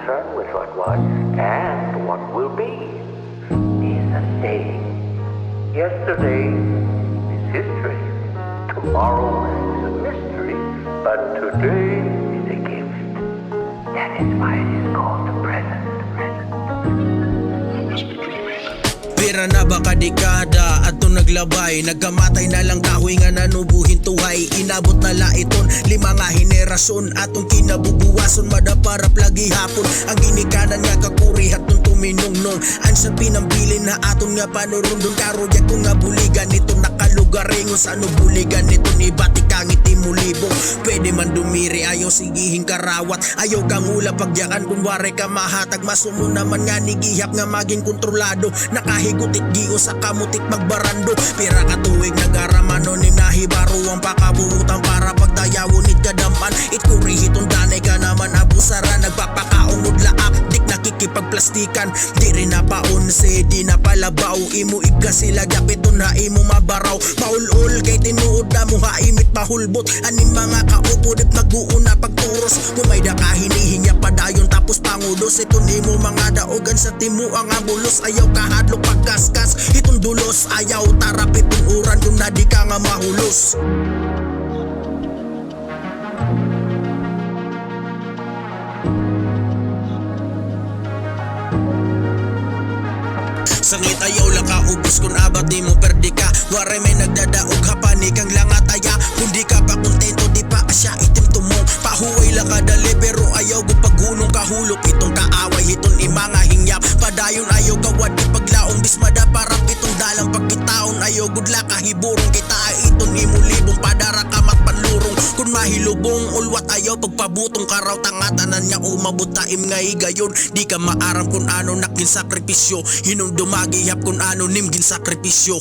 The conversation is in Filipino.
concerned with what was and what will be. Is a saying. Yesterday is history. Tomorrow is a mystery. But today is a gift. That is why it is called the present. Pira na ba kadekada at naglabay, nagkamatay na lang kahoy nga nanubuhin tuhay. Inabot na la iton 5 nga henerasyon atong kinabubuwason madapara plagi hapon. Ang ginikanan nga kakuri hatong tuminungnong ansa pinambilin na aton nga panurundon karoya ko nga buligan nito nakalugaringon sa ano buligan nito ni batikang itimulibong. Pwede man dumiri ayaw sigihin karawat, ayaw kang ula pagyakan kunwari ka mahatag masumo naman nga nigihap nga maging kontrolado nakahigutit giyo sa kamutik magbarando. Pira katuig nagaraman ni nahibaro ang pakabuutan para pagdayawon it kadampan it kurihitong danay ka naman abusara nagpapakaungod laak dik nakikipagplastikan di rin na paunse di na palabaw imo iga sila gapiton na imo mabaraw maulul kay tinuod na mo haimit mahulbot aning mga kaupod at mag-uuna pagturos kumay da ka hinihinya padayon tapos pangulos ito nimo mga daogan sa timu ang abulos ayaw kahadlok pagkaskas itong dulos ayaw tarap itong uran kung na di ka nga mahulos. Sangit ayaw lang kaubos kung abat di mo perdi ka wari may nagdadaog hapanik ang langataya kung di ka pa kontento di pa asya itim tumong pahuway lang kadali pero ayaw gupagunong kahulok itong kaaway itong mga hingyap padayon ayaw gawad di paglaong bismada para pitong dalang pagkitaon ayaw gudla kahiburong kita itong imulibong padara kamat panlurong kung mahilubong ulwat ayaw pagpabutong karaw tangatanan niya umabot taim nga higayon di ka maaram kung ano nakin sakripisyo hinong dumagihap kung ano nimgin sakripisyo.